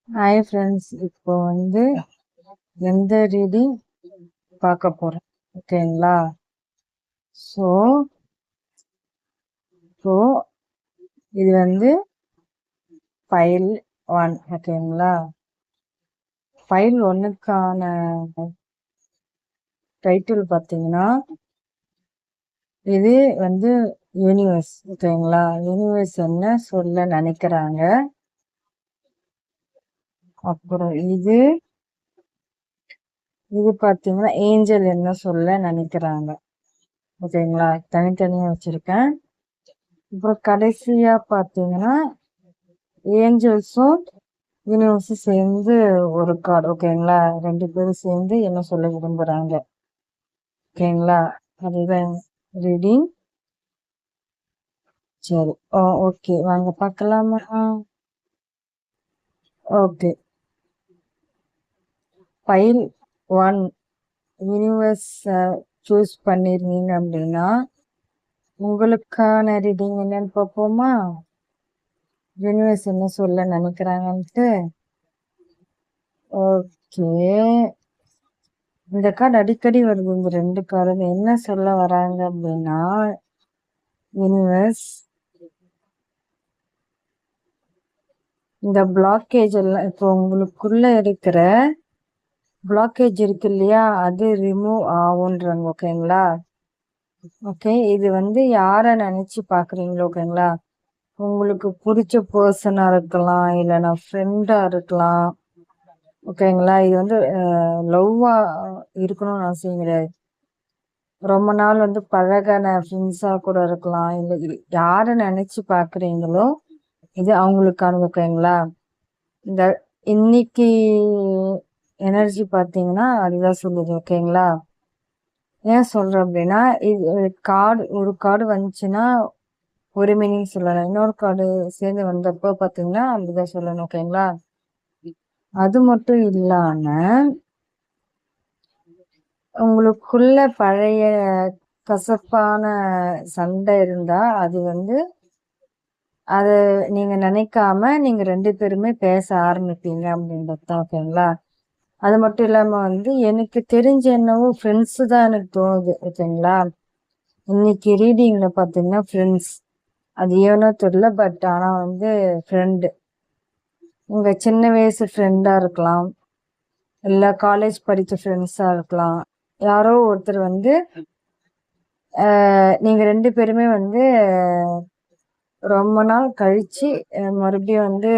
Hi friends, இப்போ வந்து எந்த ரீடிங் பார்க்க போறோம், ஓகேங்களா? ஸோ இப்போ இது வந்து ஃபைல் 1, ஓகேங்களா? ஃபைல் 1க்கான டைட்டில் பார்த்தீங்கன்னா, இது வந்து யூனிவர்ஸ், ஓகேங்களா? யூனிவர்ஸ் என்ன சொல்ல நினைக்கிறாங்க. அப்புறம் இது பார்த்தீங்கன்னா ஏஞ்சல் என்ன சொல்ல நினைக்கிறாங்க, ஓகேங்களா? தனித்தனியாக வச்சிருக்கேன். அப்புறம் கடைசியா பார்த்தீங்கன்னா ஏஞ்சல்ஸும் யூனிவர்ஸும் சேர்ந்து ஒரு கார்டு, ஓகேங்களா? 2 பேரும் சேர்ந்து என்ன சொல்ல விரும்புறாங்க, ஓகேங்களா? அதுதான் ரீடிங். சரி, ஓகே, வாங்க பார்க்கலாமா? ஓகே, ஃபைல் 1 யூனிவர்ஸ் சூஸ் பண்ணிருந்தீங்க அப்படின்னா உங்களுக்கான ரீடிங் என்னன்னு பார்ப்போமா? யூனிவர்ஸ் என்ன சொல்ல நினைக்கிறாங்கன்ட்டு. ஓகே, இந்த கார்டு அடிக்கடி வருது. இந்த 2 கார்டு என்ன சொல்ல வராங்க அப்படின்னா, யூனிவர்ஸ் இந்த பிளாக்கேஜ் எல்லாம் இப்போ உங்களுக்குள்ள இருக்கிற பிளாக்கேஜ் இருக்கு இல்லையா, அது ரிமூவ் ஆகுன்றாங்க, ஓகேங்களா? ஓகே, இது வந்து யாரை நினைச்சு பாக்குறீங்களோ, ஓகேங்களா? உங்களுக்கு பிடிச்ச பர்சனா இருக்கலாம், இல்லைன்னா ஃப்ரெண்டா இருக்கலாம், ஓகேங்களா? இது வந்து லவ்வா இருக்கணும்னு அவசியம் கிடையாது. ரொம்ப நாள் வந்து பழகான ஃப்ரெண்ட்ஸா கூட இருக்கலாம். இல்லை யாரை நினைச்சு பாக்குறீங்களோ இது அவங்களுக்கான, ஓகேங்களா? இந்த இன்னைக்கு எனர்ஜி பார்த்தீங்கன்னா அதுதான் சொல்லுது, ஓகேங்களா? ஏன் சொல்றேன் அப்படின்னா, இது ஒரு கார்டு வந்துச்சுன்னா ஒரு மீனிங் சொல்லலாம், இன்னொரு கார்டு சேர்ந்து வந்தப்போ பார்த்தீங்கன்னா அப்படிதான் சொல்லணும், ஓகேங்களா? அது மட்டும் இல்லாம உங்களுக்குள்ள பழைய கசப்பான சண்டை இருந்தா அது வந்து அதை நீங்க நினைக்காம நீங்க 2 பேருமே பேச ஆரம்பிப்பீங்க அப்படின்றது தான், ஓகேங்களா? அது மட்டும் இல்லாம வந்து எனக்கு தெரிஞ்ச என்னவோ ஃப்ரெண்ட்ஸு தான் எனக்கு தோணுது, ஓகேங்களா? இன்னைக்கு ரீடிங்ல பார்த்தீங்கன்னா ஃப்ரெண்ட்ஸ், அது ஏனோ தெரியல, பட் ஆனால் வந்து ஃப்ரெண்டு, உங்க சின்ன வயசு ஃப்ரெண்டா இருக்கலாம், இல்லை காலேஜ் படித்த ஃப்ரெண்ட்ஸா இருக்கலாம். யாரோ ஒருத்தர் வந்து நீங்க 2 பேருமே வந்து ரொம்ப நாள் கழிச்சு மறுபடியும் வந்து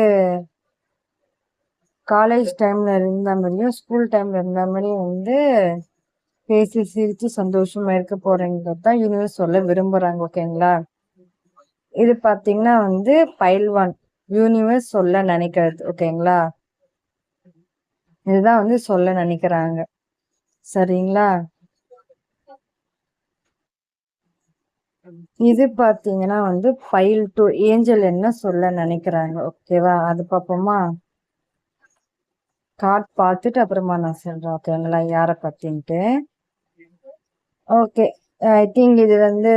காலேஜ் டைம்ல இருந்த மாதிரியும் ஸ்கூல் டைம்ல இருந்த மாதிரியும் வந்து பேசி சிரிச்சு சந்தோஷமா இருக்க போறீங்கிறது தான் யூனிவர்ஸ் சொல்ல விரும்புறாங்க, ஓகேங்களா? இது பாத்தீங்கன்னா வந்து ஃபைல் 1 யூனிவர்ஸ் சொல்ல நினைக்கிறது, ஓகேங்களா? இதுதான் வந்து சொல்ல நினைக்கிறாங்க, சரிங்களா? இது பாத்தீங்கன்னா வந்து ஃபைல் 2 ஏஞ்சல் என்ன சொல்ல நினைக்கிறாங்க, ஓகேவா? அது பார்ப்போமா? கார்ட் பார்த்துட்டு அப்புறமா நான் சொல்றேன், ஓகேங்களா, யாரை பத்தின்ட்டு. ஓகே, ஐ திங்க் இது வந்து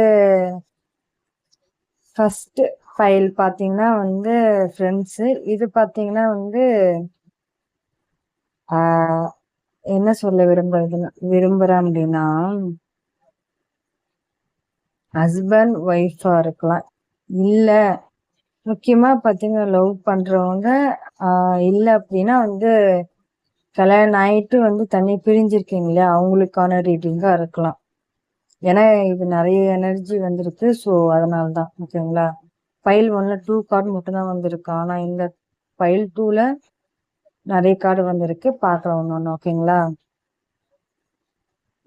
ஃபர்ஸ்ட் ஃபைல் பார்த்தீங்கன்னா வந்து ஃப்ரெண்ட்ஸு. இது பார்த்தீங்கன்னா வந்து என்ன சொல்ல விரும்புகிறேன் அப்படின்னா ஹஸ்பண்ட் ஒய்ஃபா இருக்கலாம், இல்லை முக்கியமாக பார்த்தீங்கன்னா லவ் பண்ணுறவங்க இல்லை அப்படின்னா வந்து கல்யாணம் ஆகிட்டு வந்து தண்ணி பிரிஞ்சிருக்கீங்க இல்லையா, அவங்களுக்கான ரீடிங்காக இருக்கலாம். ஏன்னா இது நிறைய எனர்ஜி வந்திருக்கு, ஸோ அதனால தான், ஓகேங்களா? ஃபைல் 1ல 2 கார்டு மட்டும்தான் வந்திருக்கு, ஆனால் இந்த ஃபைல் 2ல நிறைய கார்டு வந்திருக்கு, பார்க்கலாம் ஒன்று ஒன்று, ஓகேங்களா?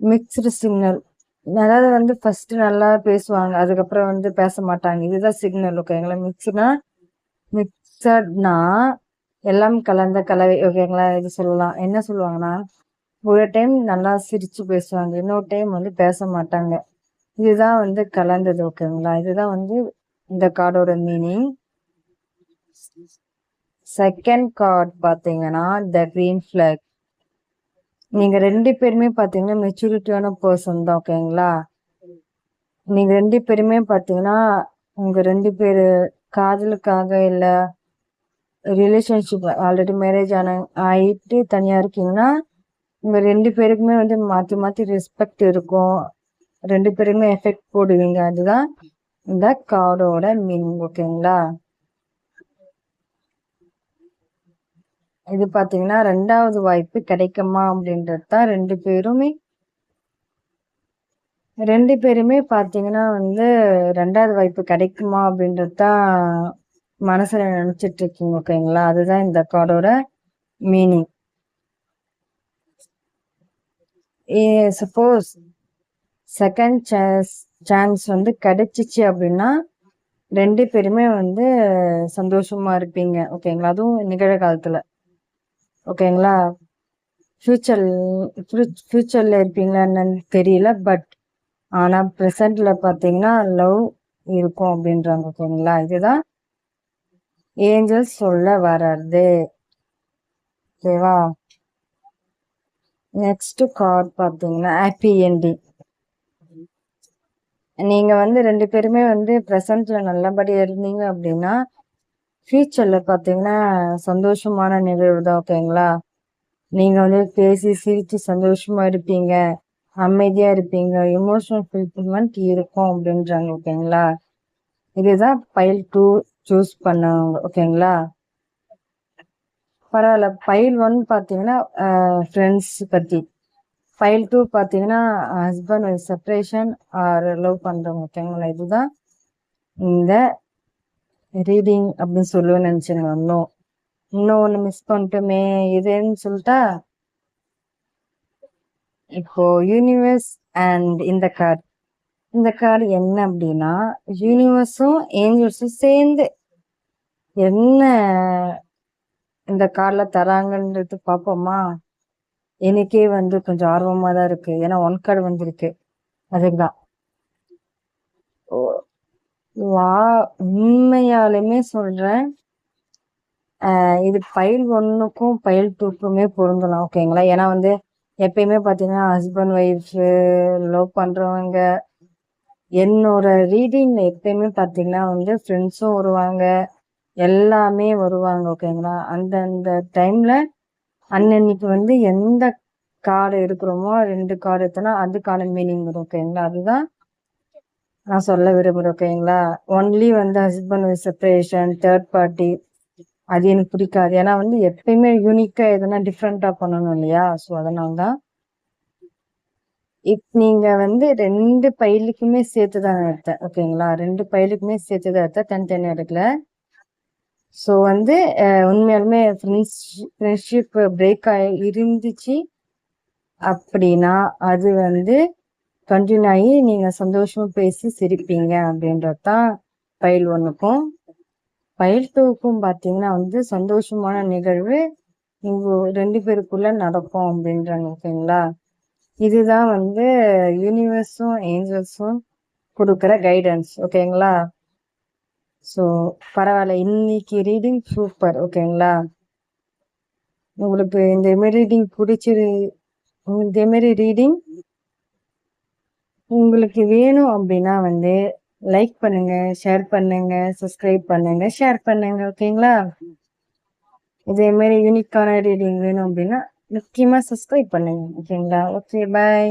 மிக்ஸ்டு சிக்னல், அதாவது வந்து ஃபர்ஸ்ட் நல்லா பேசுவாங்க, அதுக்கப்புறம் வந்து பேச மாட்டாங்க, இதுதான் சிக்னல், ஓகேங்களா? மிக்சட்னா எல்லாம் கலந்த கலவை, ஓகேங்களா? இது சொல்லலாம், என்ன சொல்லுவாங்கன்னா ஒரு டைம் நல்லா சிரிச்சு பேசுவாங்க, இன்னொரு டைம் வந்து பேச மாட்டாங்க, இதுதான் வந்து கலந்தது, ஓகேங்களா? இதுதான் வந்து இந்த கார்டோட மீனிங். செகண்ட் கார்டு பார்த்தீங்கன்னா த கிரீன் ஃபிளாக். நீங்க 2 பேருமே பார்த்தீங்கன்னா மெச்சூரிட்டியான பர்சன் தான், ஓகேங்களா? நீங்க 2 பேருமே பார்த்தீங்கன்னா உங்க 2 பேரு காதலுக்காக இல்லை ரிலேஷன்ஷிப் ஆல்ரெடி மேரேஜ் ஆயிட்டு தனியாக இருக்கீங்கன்னா உங்கள் 2 பேருக்குமே வந்து மாற்றி மாற்றி ரெஸ்பெக்ட் இருக்கும். 2 பேருமே எஃபெக்ட் போடுவீங்க. அதுதான் இந்த கார்டோட மீனிங். ஓகேங்களா? இது பார்த்தீங்கன்னா 2வது வாய்ப்பு கிடைக்குமா அப்படின்றது தான் 2 பேருமே பார்த்தீங்கன்னா வந்து 2வது வாய்ப்பு கிடைக்குமா அப்படின்றது தான் மனசுல நினைச்சிட்டு இருக்கீங்க. ஓகேங்களா? அதுதான் இந்த கார்டோட மீனிங். சப்போஸ் செகண்ட் சான்ஸ் வந்து கிடைச்சிச்சு அப்படின்னா 2 பேருமே வந்து சந்தோஷமா இருப்பீங்க. ஓகேங்களா? அதுவும் நிகழ்காலத்துல. ஓகேங்களா? ஃபியூச்சர் ஃபியூச்சர்ல இருப்பீங்களா என்னன்னு தெரியல. பட் ஆனா ப்ரெசென்ட்ல பார்த்தீங்கன்னா லவ் இருக்கும் அப்படின்றாங்க. ஓகேங்களா? இதுதான் ஏஞ்சல்ஸ் சொல்ல வர்றது. ஓகேவா? நெக்ஸ்ட் கார்ட் பார்த்தீங்கன்னா ஹாப்பி என்டிங். நீங்க வந்து 2 பேருமே வந்து ப்ரெசென்ட்ல நல்லபடியா இருந்தீங்க அப்படின்னா ஃபியூச்சர்ல பார்த்தீங்கன்னா சந்தோஷமான நிகழ்வு தான். ஓகேங்களா? நீங்க வந்து பேசி சிரிச்சு சந்தோஷமா இருப்பீங்க, அமைதியா இருப்பீங்க, எமோஷனல் ஃபுல்ஃபில்மெண்ட் இருக்கும் அப்படின்றாங்க. ஓகேங்களா? இதுதான் பைல் 2 சூஸ் பண்ணவங்க. ஓகேங்களா? பரவாயில்ல. பைல் 1 பார்த்தீங்கன்னா ஃப்ரெண்ட்ஸ் பத்தி. பைல் 2 பார்த்தீங்கன்னா husband wife separation or love பண்றவங்க. ஓகேங்களா? இதுதான் இந்த ரீடிங் அப்படின்னு சொல்லுவேன்னு நினைச்சேங்க. இன்னும் ஒன்று மிஸ் பண்ணிட்டோமே. இதுன்னு சொல்லிட்டா இப்போ யூனிவர்ஸ் அண்ட் இந்த கார்டு என்ன அப்படின்னா யூனிவர்ஸும் ஏஞ்சல்ஸும் சேர்ந்து என்ன இந்த கார்டில் தராங்கன்றது பார்ப்போமா? எனக்கே வந்து கொஞ்சம் ஆர்வமாக தான் இருக்கு. ஏன்னா 1 கார்டு வந்திருக்கு. அதுக்கு தான். வா உண்மையாலுமே சொல்றேன். இது பைல் 1க்கும் பைல் 2க்குமே பொருந்தலாம். ஓகேங்களா? ஏன்னா வந்து எப்பயுமே பார்த்தீங்கன்னா ஹஸ்பண்ட் ஒய்ஃப் லவ் பண்றவங்க என்னோட ரீடிங்ல எப்பயுமே பார்த்தீங்கன்னா வந்து ஃப்ரெண்ட்ஸும் வருவாங்க, எல்லாமே வருவாங்க. ஓகேங்களா? அந்தந்த டைம்ல அன்னன்னைக்கு வந்து எந்த கார்டு எடுக்கிறோமோ 2 கார்டு எடுத்தோன்னா அதுக்கான மீனிங் வரும். ஓகேங்களா? அதுதான் நான் சொல்ல விரும்புகிறேன். ஓகேங்களா? ஒன்லி வந்து husband wife separation, third party அது எனக்கு பிடிக்காது. ஏன்னா வந்து எப்பயுமே யூனிக்கா எதனா டிஃப்ரெண்டா பண்ணணும் இல்லையா? ஸோ அதனால தான். நீங்க வந்து 2 பைலுக்குமே சேர்த்து தான் எடுத்தேன். ஓகேங்களா? 2 பைலுக்குமே சேர்த்து தான் எடுத்தேன். தனித்தனியா எடுக்கல. ஸோ வந்து உண்மையாலுமே ஃப்ரெண்ட்ஷிப் பிரேக் இருந்துச்சு அப்படின்னா அது வந்து கண்டினியூ ஆகி நீங்க சந்தோஷமா பேசி சிரிப்பீங்க அப்படின்றது தான் பைல் 1க்கும். பைல் 2க்கும் பார்த்தீங்கன்னா வந்து சந்தோஷமான நிகழ்வு உங்க 2 பேருக்குள்ள நடக்கும் அப்படின்றாங்க. ஓகேங்களா? இதுதான் வந்து யூனிவர்ஸும் ஏஞ்சல்ஸும் கொடுக்குற கைடன்ஸ். ஓகேங்களா? ஸோ பரவாயில்ல. இன்னைக்கு ரீடிங் சூப்பர். ஓகேங்களா? உங்களுக்கு இந்த மாதிரி ரீடிங் பிடிச்சிரு இதே மாதிரி ரீடிங் உங்களுக்கு வேணும் அப்படின்னா வந்து லைக் பண்ணுங்க, ஷேர் பண்ணுங்க, சப்ஸ்கிரைப் பண்ணுங்க, ஷேர் பண்ணுங்க. ஓகேங்களா? இதே மாதிரி யூனிக்கான ரீடிங் வேணும் அப்படின்னா முக்கியமா சப்ஸ்கிரைப் பண்ணுங்க. ஓகேங்களா? ஓகே, பாய்.